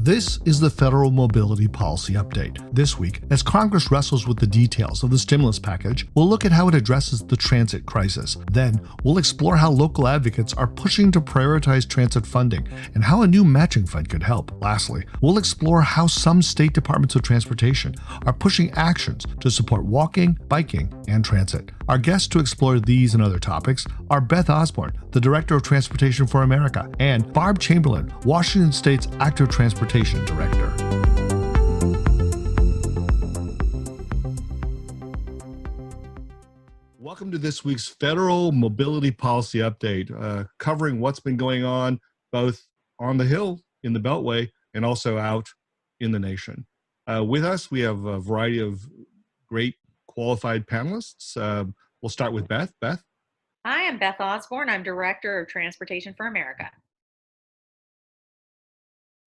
This is the Federal Mobility Policy Update. This week, as Congress wrestles with the details of the stimulus package, we'll look at how it addresses the transit crisis. Then, we'll explore how local advocates are pushing to prioritize transit funding and how a new matching fund could help. Lastly, we'll explore how some state departments of transportation are pushing actions to support walking, biking, and transit. Our guests to explore these and other topics are Beth Osbourne, the Director of Transportation for America, and Barb Chamberlin, Washington State's Active Transportation Director. Welcome to this week's Federal Mobility Policy Update, covering what's been going on both on the Hill, in the Beltway, and also out in the nation. With us, we have a variety of great qualified panelists. We'll start with Beth. Beth? Hi, I'm Beth Osbourne. I'm Director of Transportation for America.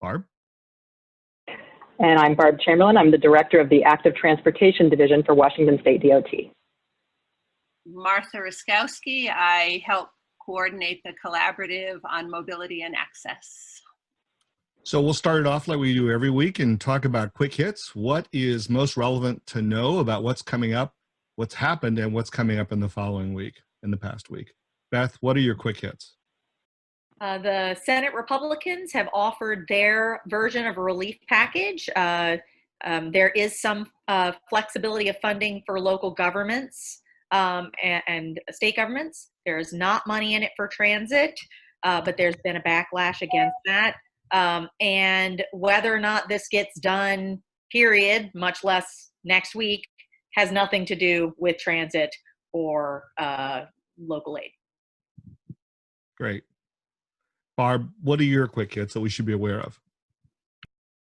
Barb? And I'm Barb Chamberlin. I'm the Director of the Active Transportation Division for Washington State DOT. Martha Ruskowski. I help coordinate the collaborative on mobility and access. So we'll start it off like we do every week and talk about quick hits. What is most relevant to know about what's coming up, what's happened, and what's coming up in the following week, in the past week? Beth, what are your quick hits? The Senate Republicans have offered their version of a relief package. There is some flexibility of funding for local governments and state governments. There's not money in it for transit, but there's been a backlash against that. And whether or not this gets done, period, much less next week, has nothing to do with transit or local aid. Great. Barb, what are your quick hits that we should be aware of?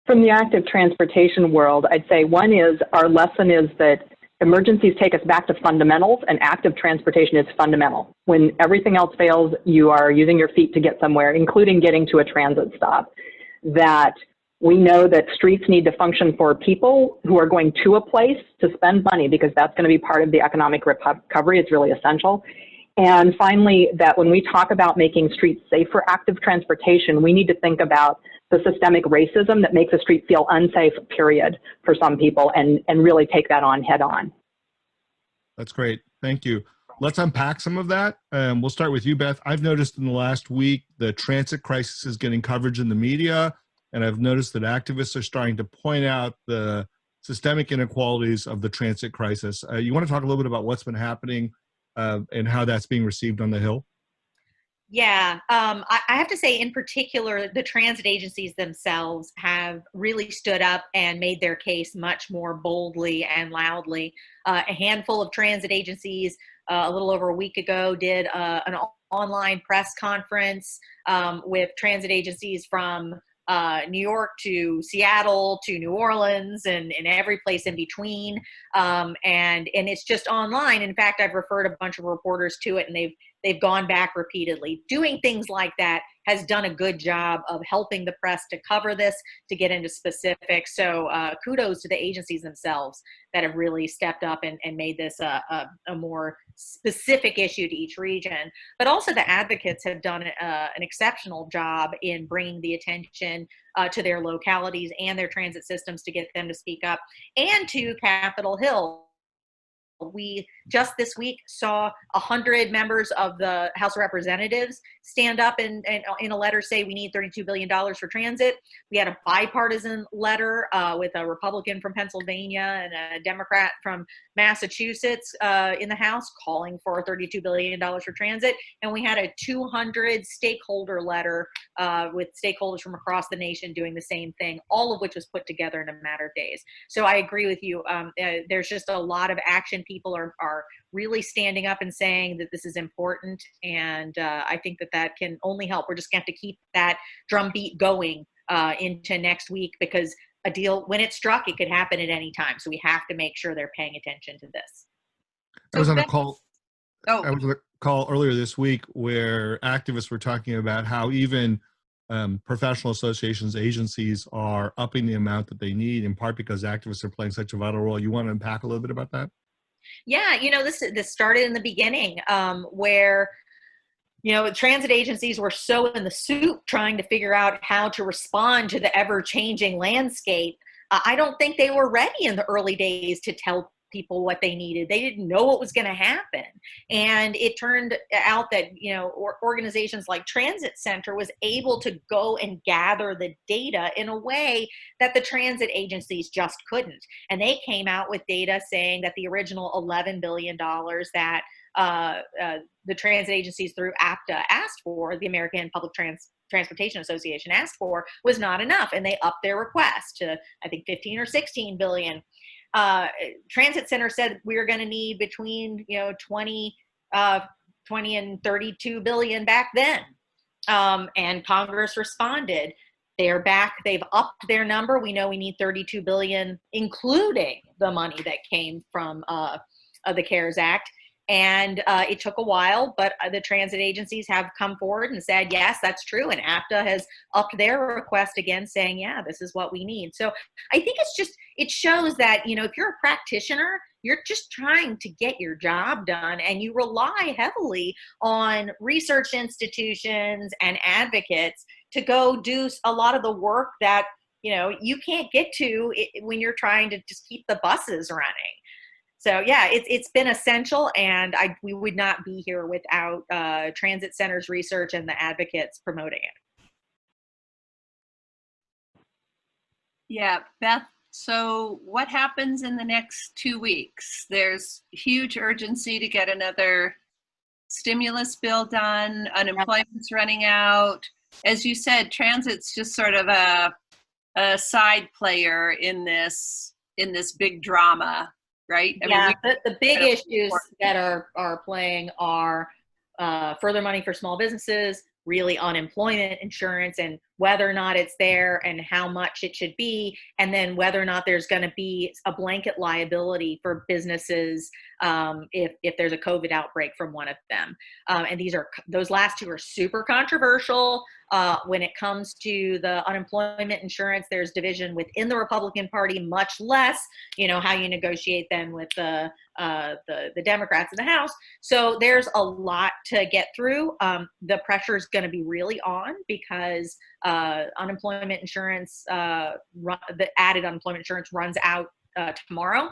From the active transportation world, I'd say one is our lesson is that emergencies take us back to fundamentals, and active transportation is fundamental. When everything else fails, you are using your feet to get somewhere, including getting to a transit stop. That we know that streets need to function for people who are going to a place to spend money, because that's going to be part of the economic recovery. It's really essential. And finally, that when we talk about making streets safe for active transportation, we need to think about the systemic racism that makes a street feel unsafe, period, for some people, and really take that on head on. That's great. Thank you. Let's unpack some of that. We'll start with you, Beth. I've noticed in the last week the transit crisis is getting coverage in the media, and I've noticed that activists are starting to point out the systemic inequalities of the transit crisis. You want to talk a little bit about what's been happening and how that's being received on the Hill? Yeah, I have to say in particular, the transit agencies themselves have really stood up and made their case much more boldly and loudly. A handful of transit agencies a little over a week ago did an online press conference with transit agencies from New York to Seattle to New Orleans and every place in between. And it's just online. In fact, I've referred a bunch of reporters to it, and they've gone back repeatedly. Doing things like that has done a good job of helping the press to cover this, to get into specifics. So kudos to the agencies themselves that have really stepped up and made this a more specific issue to each region. But also the advocates have done an exceptional job in bringing the attention to their localities and their transit systems to get them to speak up, and to Capitol Hill. We just this week saw 100 members of the House of Representatives stand up and in a letter say we need $32 billion for transit. We had a bipartisan letter with a Republican from Pennsylvania and a Democrat from Massachusetts in the House calling for $32 billion for transit. And we had a 200 stakeholder letter with stakeholders from across the nation doing the same thing, all of which was put together in a matter of days. So I agree with you. There's just a lot of action. People are really standing up and saying that this is important, and I think that can only help. We're just going to have to keep that drumbeat going into next week, because a deal, when it's struck, it could happen at any time. So we have to make sure they're paying attention to this. I was on a call. I was on a call earlier this week where activists were talking about how even professional associations, agencies are upping the amount that they need, in part because activists are playing such a vital role. You want to unpack a little bit about that? Yeah, this started in the beginning where transit agencies were so in the soup trying to figure out how to respond to the ever-changing landscape. I don't think they were ready in the early days to tell people what they needed. They didn't know what was going to happen. And it turned out that, organizations like Transit Center was able to go and gather the data in a way that the transit agencies just couldn't. And they came out with data saying that the original $11 billion that the transit agencies through APTA asked for, the American Public Transportation Association asked for, was not enough. And they upped their request to, I think, 15 or 16 billion. Transit Center said we were going to need between 20 and 32 billion back then, and Congress responded. They're back. They've upped their number. We know we need 32 billion, including the money that came from the CARES Act. And it took a while, but the transit agencies have come forward and said, yes, that's true. And APTA has upped their request again, saying, yeah, this is what we need. So I think it shows that, if you're a practitioner, you're just trying to get your job done, and you rely heavily on research institutions and advocates to go do a lot of the work that, you can't get to when you're trying to just keep the buses running. So yeah, it's been essential, and we would not be here without Transit Center's research and the advocates promoting it. Yeah, Beth, so what happens in the next 2 weeks? There's huge urgency to get another stimulus bill done. Unemployment's running out. As you said, transit's just sort of a side player in this big drama. Right? The big issues that are playing are further money for small businesses, really unemployment insurance, and whether or not it's there and how much it should be, and then whether or not there's going to be a blanket liability for businesses if there's a COVID outbreak from one of them. And those last two are super controversial. When it comes to the unemployment insurance, there's division within the Republican Party, much less, how you negotiate then with the Democrats in the House. So there's a lot to get through. The pressure is going to be really on because unemployment insurance, the added unemployment insurance runs out tomorrow.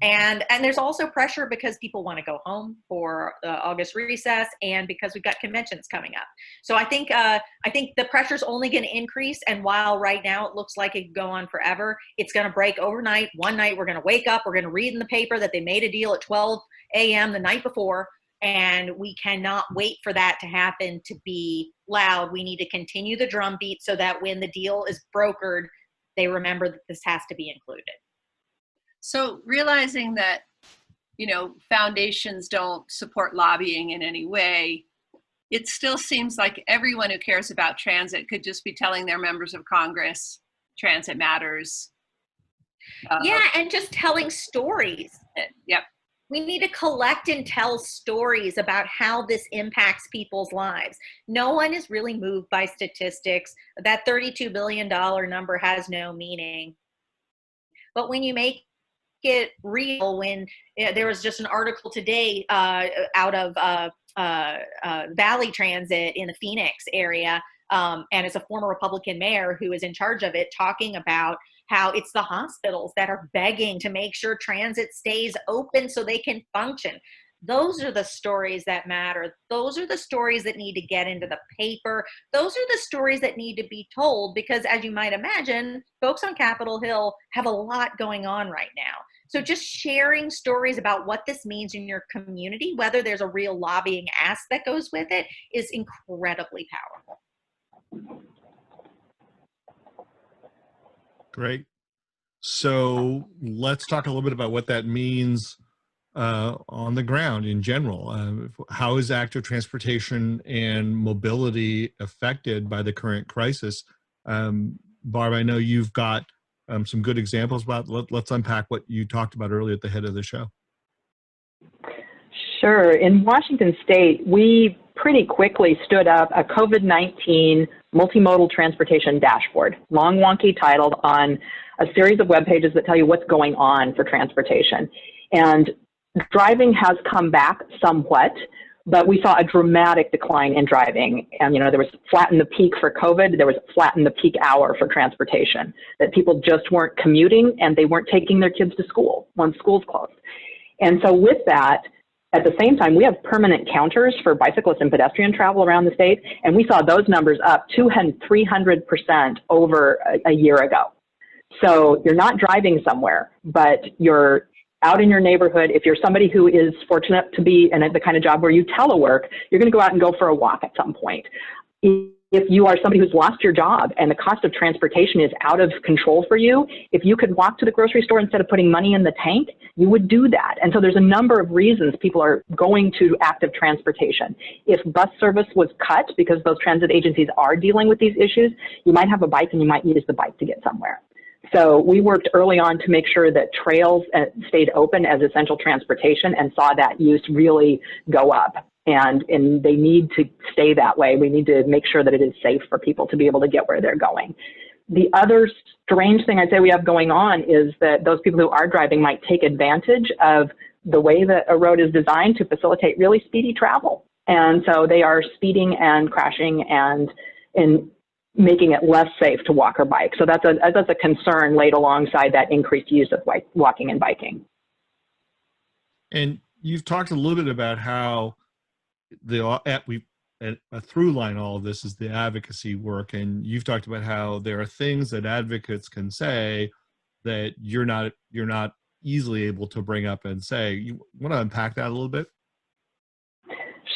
And there's also pressure because people want to go home for the August recess, and because we've got conventions coming up. So I think the pressure's only going to increase. And while right now it looks like it could go on forever, it's going to break overnight. One night we're going to wake up, we're going to read in the paper that they made a deal at 12 a.m. the night before, and we cannot wait for that to happen to be loud. We need to continue the drumbeat so that when the deal is brokered, they remember that this has to be included. So realizing that, foundations don't support lobbying in any way, it still seems like everyone who cares about transit could just be telling their members of Congress, transit matters. And just telling stories. Yep. We need to collect and tell stories about how this impacts people's lives. No one is really moved by statistics. That $32 billion number has no meaning. But when you make it real, when there was just an article today out of Valley Transit in the Phoenix area, and it's a former Republican mayor who is in charge of it, talking about how it's the hospitals that are begging to make sure transit stays open so they can function. Those are the stories that matter. Those are the stories that need to get into the paper. Those are the stories that need to be told, because as you might imagine, folks on Capitol Hill have a lot going on right now. So just sharing stories about what this means in your community, whether there's a real lobbying ask that goes with it, is incredibly powerful. Great. So let's talk a little bit about what that means on the ground in general. How is active transportation and mobility affected by the current crisis? Barb, I know you've got some good examples about. Let's unpack what you talked about earlier at the head of the show. Sure. In Washington State, we pretty quickly stood up a COVID-19 multimodal transportation dashboard, long, wonky titled, on a series of web pages that tell you what's going on for transportation. And driving has come back somewhat, But we saw a dramatic decline in driving. And, there was flatten the peak for COVID. There was flatten the peak hour for transportation, that people just weren't commuting and they weren't taking their kids to school once schools closed. And so with that, at the same time, we have permanent counters for bicyclist and pedestrian travel around the state. And we saw those numbers up 300% over a year ago. So you're not driving somewhere, but you're out in your neighborhood. If you're somebody who is fortunate to be in the kind of job where you telework, you're going to go out and go for a walk at some point. If you are somebody who's lost your job and the cost of transportation is out of control for you, if you could walk to the grocery store instead of putting money in the tank, you would do that. And so there's a number of reasons people are going to active transportation. If bus service was cut because those transit agencies are dealing with these issues, you might have a bike and you might use the bike to get somewhere. So we worked early on to make sure that trails stayed open as essential transportation and saw that use really go up. And they need to stay that way. We need to make sure that it is safe for people to be able to get where they're going. The other strange thing I'd say we have going on is that those people who are driving might take advantage of the way that a road is designed to facilitate really speedy travel. And so they are speeding and crashing and making it less safe to walk or bike. So that's a concern laid alongside that increased use of walking and biking. And you've talked a little bit about how a through line all of this is the advocacy work, and you've talked about how there are things that advocates can say that you're not easily able to bring up and say. You want to unpack that a little bit?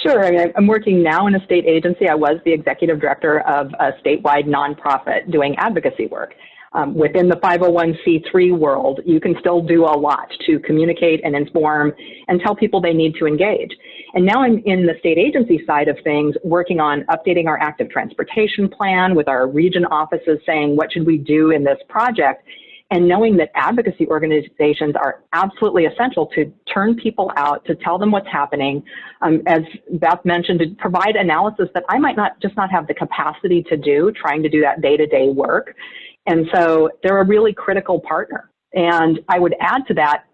Sure. I mean, I'm working now in a state agency. I was the executive director of a statewide nonprofit doing advocacy work. Within the 501c3 world, you can still do a lot to communicate and inform and tell people they need to engage. And now I'm in the state agency side of things, working on updating our active transportation plan with our region offices, saying what should we do in this project, and knowing that advocacy organizations are absolutely essential to turn people out, to tell them what's happening, as Beth mentioned, to provide analysis that I might not have the capacity to do, trying to do that day-to-day work. And so they're a really critical partner. And I would add to that,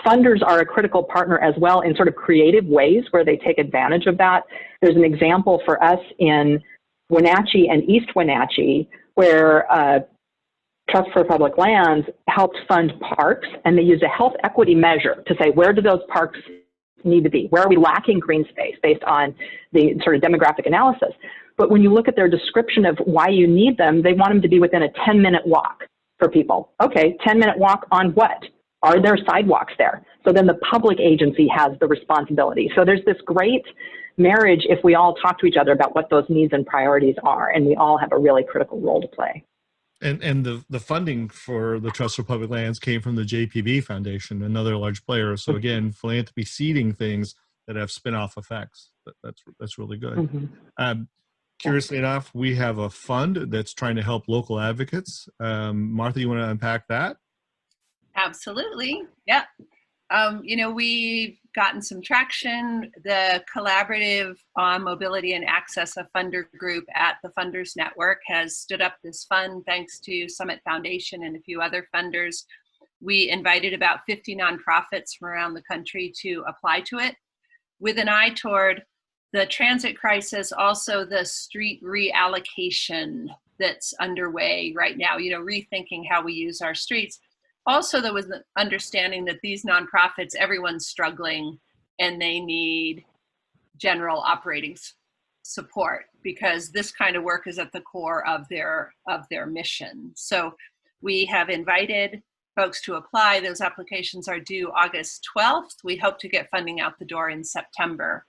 funders are a critical partner as well in sort of creative ways where they take advantage of that. There's an example for us in Wenatchee and East Wenatchee where Trust for Public Lands helped fund parks, and they used a health equity measure to say, where do those parks need to be? Where are we lacking green space based on the sort of demographic analysis? But when you look at their description of why you need them, they want them to be within a 10-minute walk for people. Okay, 10-minute walk on what? Are there sidewalks there? So then the public agency has the responsibility. So there's this great marriage if we all talk to each other about what those needs and priorities are, and we all have a really critical role to play. And the funding for the Trust for Public Lands came from the JPB Foundation, another large player. So again, philanthropy seeding things that have spin-off effects. That's really good. Mm-hmm. Curiously enough, we have a fund that's trying to help local advocates. Martha, you want to unpack that? Absolutely. Yeah. We've gotten some traction. The Collaborative on Mobility and Access, a funder group at the Funders Network, has stood up this fund thanks to Summit Foundation and a few other funders. We invited about 50 nonprofits from around the country to apply to it with an eye toward the transit crisis, also the street reallocation that's underway right now, rethinking how we use our streets. Also, there was the understanding that these nonprofits, everyone's struggling and they need general operating support because this kind of work is at the core of their mission. So we have invited folks to apply. Those applications are due August 12th. We hope to get funding out the door in September.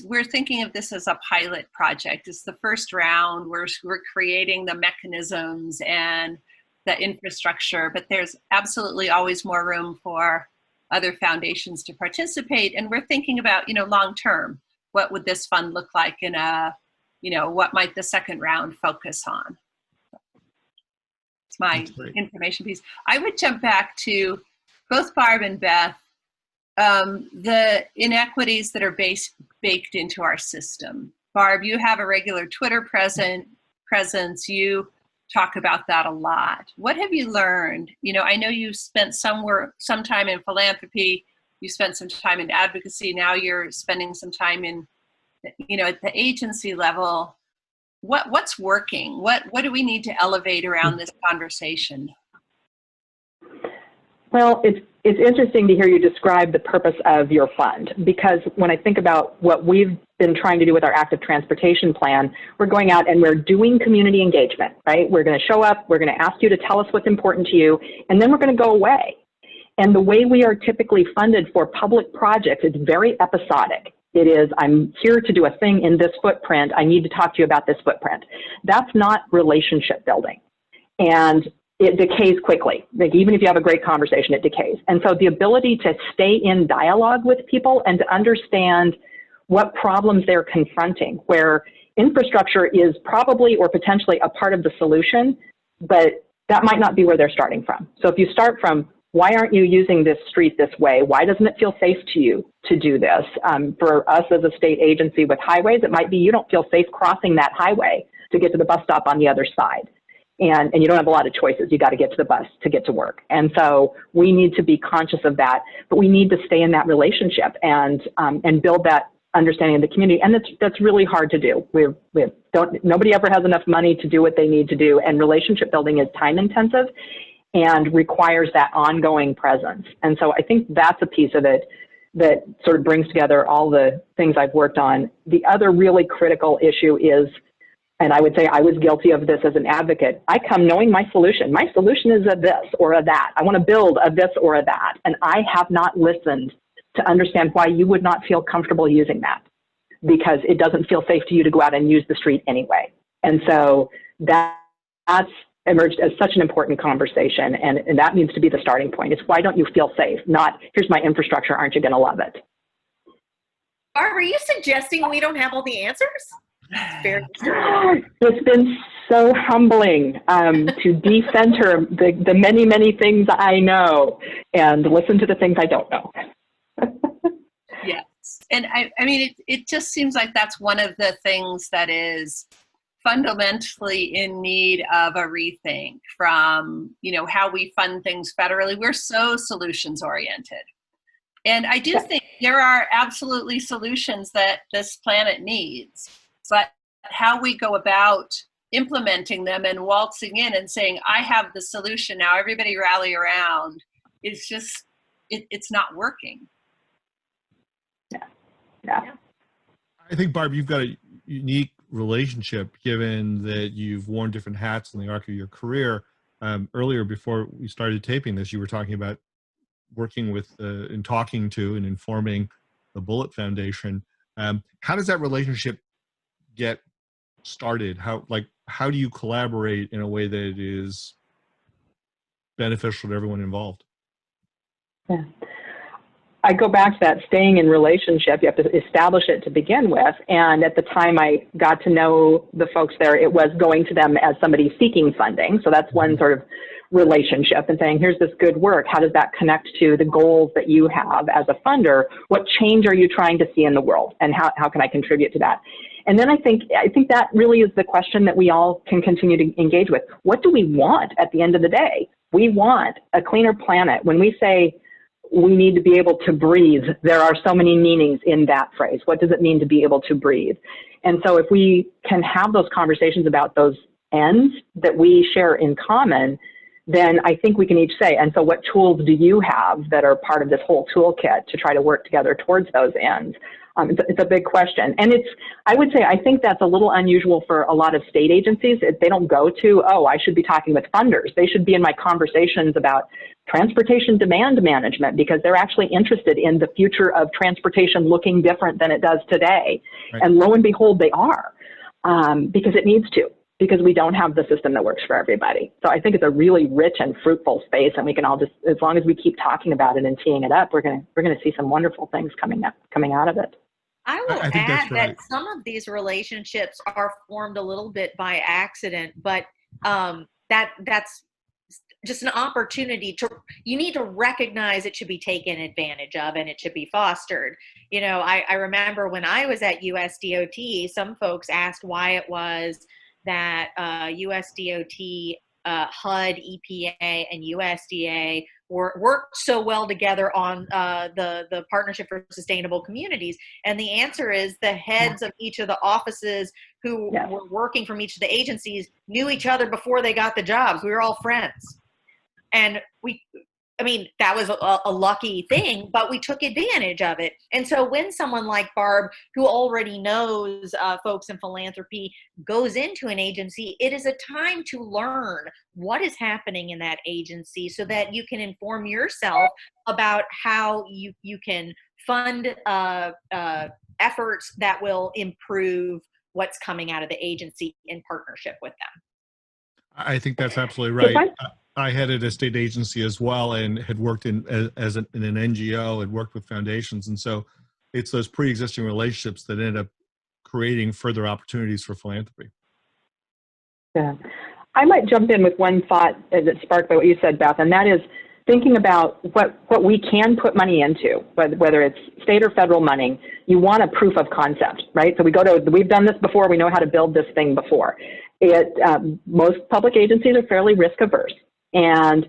We're thinking of this as a pilot project. It's the first round. We're creating the mechanisms and the infrastructure, but there's absolutely always more room for other foundations to participate. And we're thinking about, long term, what would this fund look like in what might the second round focus on? It's my information piece. I would jump back to both Barb and Beth, the inequities that are baked into our system. Barb, you have a regular Twitter presence. You talk about that a lot. What have you learned? I know you spent some time in philanthropy. you spent some time in advocacy. Now you're spending some time in, at the agency level. What's working? What do we need to elevate around this conversation? Well, it's interesting to hear you describe the purpose of your fund, because when I think about what we've been trying to do with our active transportation plan, we're going out and we're doing community engagement, right? We're going to show up, we're going to ask you to tell us what's important to you, and then we're going to go away. And the way we are typically funded for public projects is very episodic. It is, I'm here to do a thing in this footprint, I need to talk to you about this footprint. That's not relationship building. And it decays quickly. Like, even if you have a great conversation, it decays. And so the ability to stay in dialogue with people and to understand what problems they're confronting, where infrastructure is probably or potentially a part of the solution, but that might not be where they're starting from. So if you start from, why aren't you using this street this way? Why doesn't it feel safe to you to do this? For us as a state agency with highways, it might be you don't feel safe crossing that highway to get to the bus stop on the other side. And you don't have a lot of choices. You got to get to the bus to get to work. And so we need to be conscious of that, but we need to stay in that relationship and build that understanding of the community. And that's really hard to do. Nobody ever has enough money to do what they need to do. And relationship building is time intensive and requires that ongoing presence. And so I think that's a piece of it that sort of brings together all the things I've worked on. The other really critical issue is, and I would say I was guilty of this as an advocate, I come knowing my solution. My solution is a this or a that. I want to build a this or a that. And I have not listened to understand why you would not feel comfortable using that, because it doesn't feel safe to you to go out and use the street anyway. And so that's emerged as such an important conversation. And that needs to be the starting point. It's, why don't you feel safe? Not, here's my infrastructure, aren't you going to love it? Barb, are you suggesting we don't have all the answers? It's been so humbling to decenter the many, many things I know and listen to the things I don't know. Yes. And I mean, it just seems like that's one of the things that is fundamentally in need of a rethink from, how we fund things federally. We're so solutions oriented. And I do think there are absolutely solutions that this planet needs. But how we go about implementing them and waltzing in and saying, I have the solution now, everybody rally around, is just, it's not working. Yeah. I think, Barb, you've got a unique relationship, given that you've worn different hats in the arc of your career. Earlier, before we started taping this, you were talking about working with and talking to and informing the Bullitt Foundation. How does that relationship get started? How do you collaborate in a way that is beneficial to everyone involved? Yeah. I go back to that staying in relationship. You have to establish it to begin with. And at the time I got to know the folks there, it was going to them as somebody seeking funding. So that's one sort of relationship, and saying, here's this good work. How does that connect to the goals that you have as a funder? What change are you trying to see in the world? And how can I contribute to that? And then I think that really is the question that we all can continue to engage with. What do we want at the end of the day? We want a cleaner planet. When we say we need to be able to breathe, there are so many meanings in that phrase. What does it mean to be able to breathe? And so if we can have those conversations about those ends that we share in common, then I think we can each say, and so what tools do you have that are part of this whole toolkit to try to work together towards those ends? It's a big question. And I would say, I think that's a little unusual for a lot of state agencies. They don't go to, oh, I should be talking with funders. They should be in my conversations about transportation demand management, because they're actually interested in the future of transportation looking different than it does today. Right. And lo and behold, they are, because it needs to, because we don't have the system that works for everybody. So I think it's a really rich and fruitful space, and we can all just, as long as we keep talking about it and teeing it up, we're going to see some wonderful things coming out of it. I will add that some of these relationships are formed a little bit by accident, but that's just an opportunity you need to recognize it should be taken advantage of and it should be fostered. I remember when I was at USDOT, some folks asked why it was that USDOT, HUD, EPA, and USDA worked so well together on the Partnership for Sustainable Communities? And the answer is the heads of each of the offices who were working from each of the agencies knew each other before they got the jobs. We were all friends. And that was a lucky thing, but we took advantage of it. And so when someone like Barb, who already knows folks in philanthropy, goes into an agency, it is a time to learn what is happening in that agency so that you can inform yourself about how you can fund efforts that will improve what's coming out of the agency in partnership with them. I think that's absolutely right. I headed a state agency as well and had worked in an NGO and worked with foundations. And so it's those pre-existing relationships that end up creating further opportunities for philanthropy. Yeah. I might jump in with one thought that sparked by what you said, Beth, and that is thinking about what we can put money into, whether it's state or federal money. You want a proof of concept, right? So we've done this before. We know how to build this thing before. Most public agencies are fairly risk averse. And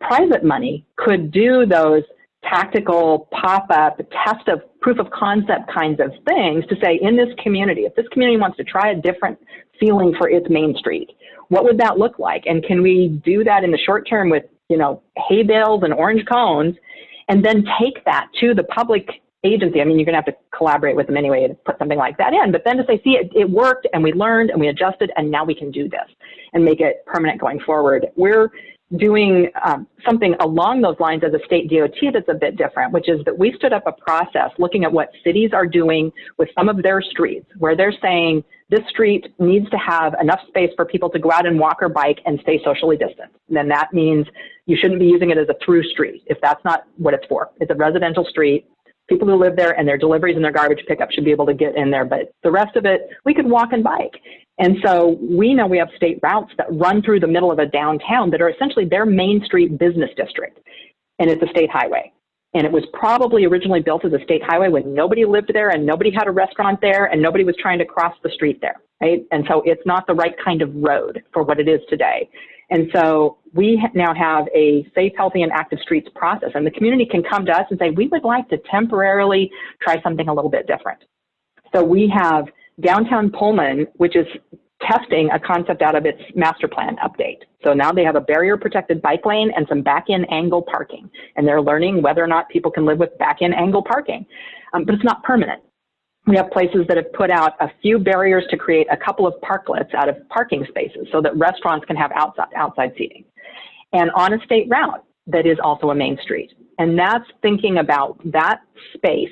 private money could do those tactical pop-up test of proof of concept kinds of things to say, in this community, if this community wants to try a different feeling for its main street, what would that look like? And can we do that in the short term with, hay bales and orange cones, and then take that to the public agency? You're going to have to collaborate with them anyway to put something like that in, but then to say, see, it worked, and we learned, and we adjusted, and now we can do this and make it permanent going forward. We're doing something along those lines as a state DOT that's a bit different, which is that we stood up a process looking at what cities are doing with some of their streets, where they're saying this street needs to have enough space for people to go out and walk or bike and stay socially distant. And then that means you shouldn't be using it as a through street if that's not what it's for. It's a residential street. People who live there and their deliveries and their garbage pickup should be able to get in there, but the rest of it, we could walk and bike. And so we know we have state routes that run through the middle of a downtown that are essentially their main street business district, and it's a state highway. And it was probably originally built as a state highway when nobody lived there and nobody had a restaurant there and nobody was trying to cross the street there, right? And so it's not the right kind of road for what it is today. And so we now have a safe, healthy, and active streets process. And the community can come to us and say, we would like to temporarily try something a little bit different. So we have downtown Pullman, which is testing a concept out of its master plan update. So now they have a barrier protected bike lane and some back-end angle parking. And they're learning whether or not people can live with back-end angle parking. But it's not permanent. We have places that have put out a few barriers to create a couple of parklets out of parking spaces so that restaurants can have outside seating. And on a state route that is also a main street. And that's thinking about that space.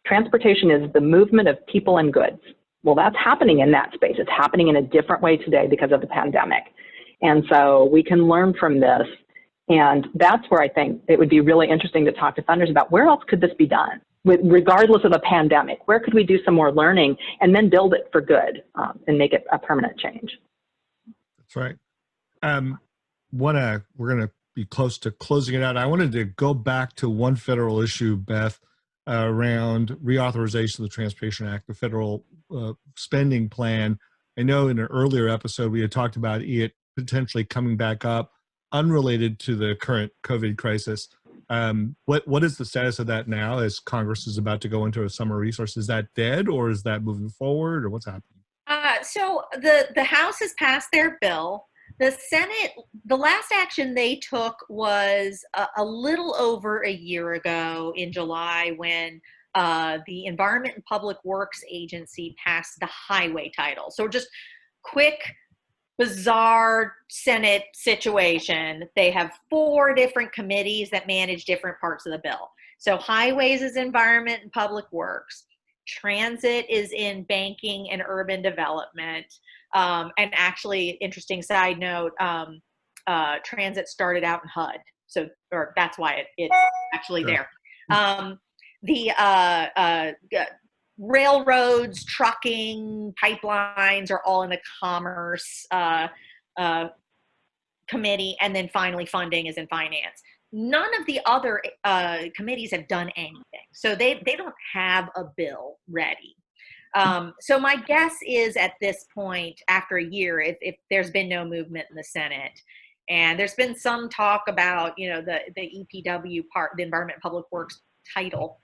Transportation is the movement of people and goods. Well, that's happening in that space. It's happening in a different way today because of the pandemic. And so we can learn from this. And that's where I think it would be really interesting to talk to funders about where else could this be done? Regardless of a pandemic, where could we do some more learning and then build it for good and make it a permanent change? That's right. We're going to be close to closing it out. I wanted to go back to one federal issue, Beth, around reauthorization of the Transportation Act, the federal spending plan. I know in an earlier episode we had talked about it potentially coming back up, unrelated to the current COVID crisis. What is the status of that now as Congress is about to go into a summer resource? Is that dead or is that moving forward or what's happening? So the House has passed their bill. The Senate, the last action they took was a little over a year ago in July when the Environment and Public Works Agency passed the highway title. So just quick, bizarre Senate situation. They have 4 different committees that manage different parts of the bill. So highways is Environment and Public Works. Transit is in Banking and Urban Development. And actually, interesting side note, transit started out in HUD. So, or that's why it's actually there. The railroads, trucking, pipelines are all in the Commerce Committee. And then finally, funding is in Finance. None of the other committees have done anything. So they don't have a bill ready. So my guess is at this point, after a year, if there's been no movement in the Senate, And there's been some talk about, the EPW part, the Environment and Public Works title,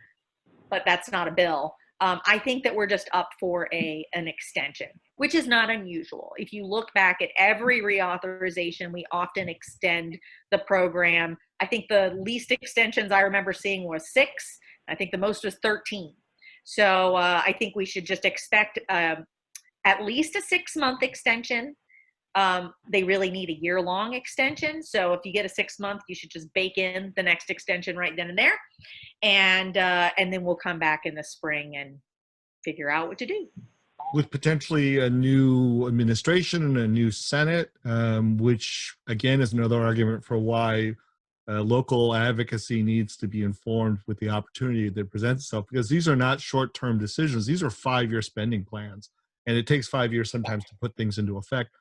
but that's not a bill. I think that we're just up for an extension, which is not unusual. If you look back at every reauthorization, we often extend the program. I think the least extensions I remember seeing was 6. I think the most was 13. So I think we should just expect at least a 6-month extension. They really need a year-long extension. So if you get a 6-month, you should just bake in the next extension right then and there. And then we'll come back in the spring and figure out what to do. With potentially a new administration and a new Senate, which again is another argument for why local advocacy needs to be informed with the opportunity that presents itself, because these are not short-term decisions. These are 5-year spending plans, and it takes 5 years sometimes to put things into effect.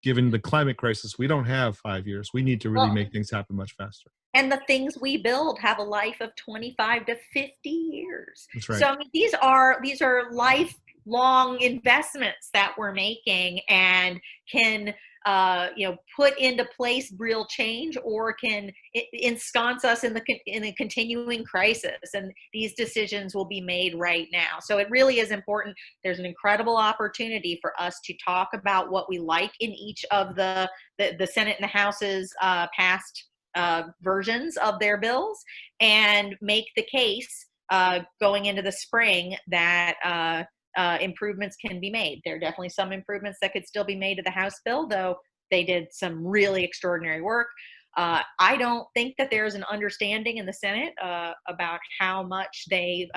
Given the climate crisis, we don't have 5 years. We need to really make things happen much faster. And the things we build have a life of 25 to 50 years. That's right. So I mean, these are lifelong investments that we're making, and can put into place real change, or can ensconce us in a continuing crisis. And these decisions will be made right now. So it really is important. There's an incredible opportunity for us to talk about what we like in each of the Senate and the House's past versions of their bills, and make the case going into the spring that improvements can be made. There are definitely some improvements that could still be made to the House bill, though they did some really extraordinary work. I don't think that there's an understanding in the Senate about how much they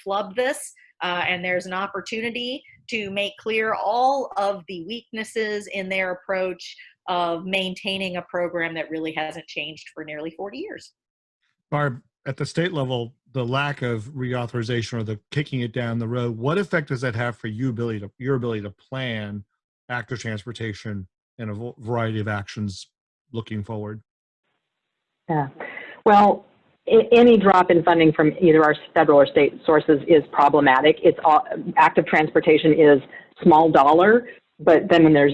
flubbed this, and there's an opportunity to make clear all of the weaknesses in their approach of maintaining a program that really hasn't changed for nearly 40 years. Barb, at the state level, the lack of reauthorization or the kicking it down the road, what effect does that have for your ability to plan active transportation and a variety of actions looking forward? Yeah. Well, any drop in funding from either our federal or state sources is problematic. Active transportation is small dollar, but then when there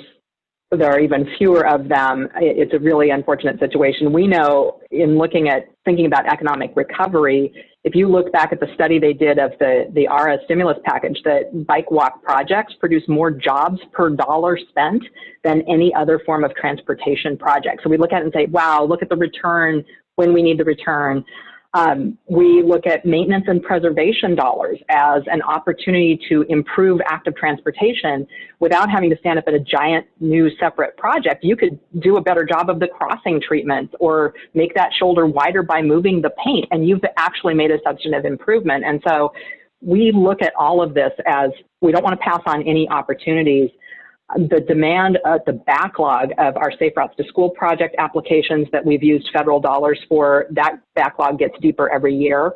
are even fewer of them, it's a really unfortunate situation. We know, in thinking about economic recovery, if you look back at the study they did of the ARA stimulus package, that bike walk projects produce more jobs per dollar spent than any other form of transportation project. So we look at it and say, wow, look at the return when we need the return. We look at maintenance and preservation dollars as an opportunity to improve active transportation without having to stand up at a giant new separate project. You could do a better job of the crossing treatments, or make that shoulder wider by moving the paint, and you've actually made a substantive improvement. And so we look at all of this as we don't want to pass on any opportunities. The demand, the backlog of our Safe Routes to School project applications that we've used federal dollars for, that backlog gets deeper every year.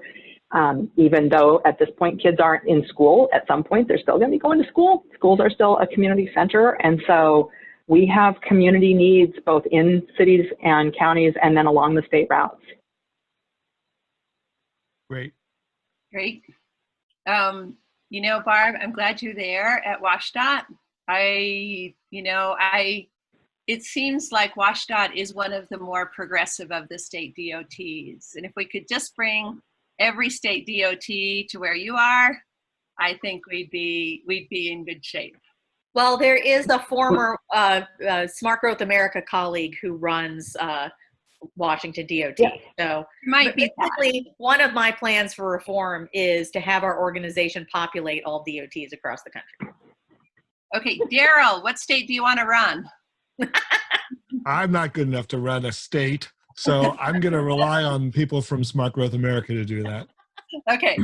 Even though at this point kids aren't in school, at some point they're still going to be going to school. Schools are still a community center. And so we have community needs both in cities and counties, and then along the state routes. Great. Barb, I'm glad you're there at WashDOT. It seems like WashDOT is one of the more progressive of the state DOTs. And if we could just bring every state DOT to where you are, I think we'd be in good shape. Well, there is a former Smart Growth America colleague who runs Washington DOT. Yeah. So basically, one of my plans for reform is to have our organization populate all DOTs across the country. Okay, Daryl, what state do you want to run? I'm not good enough to run a state, so I'm going to rely on people from Smart Growth America to do that. Okay.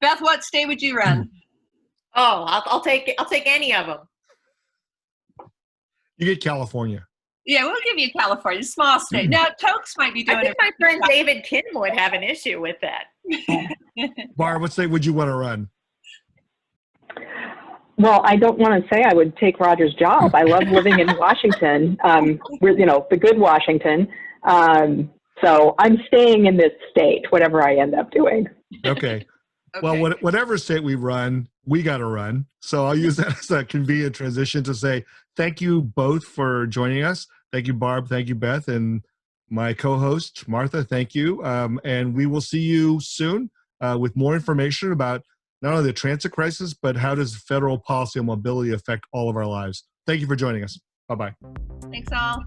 Beth, what state would you run? Oh, I'll take any of them. You get California. Yeah, we'll give you California, small state. Now, Tokes might be doing it. I think my friend David Kim would have an issue with that. Barb, what state would you want to run? Well, I don't want to say I would take Roger's job. I love living in Washington, the good Washington. So I'm staying in this state, whatever I end up doing. Okay. Well, whatever state we run, we got to run. So I'll use that as a convenient transition to say thank you both for joining us. Thank you, Barb. Thank you, Beth. And my co-host, Martha, thank you. And we will see you soon with more information about not only the transit crisis, but how does federal policy on mobility affect all of our lives. Thank you for joining us. Bye-bye. Thanks all.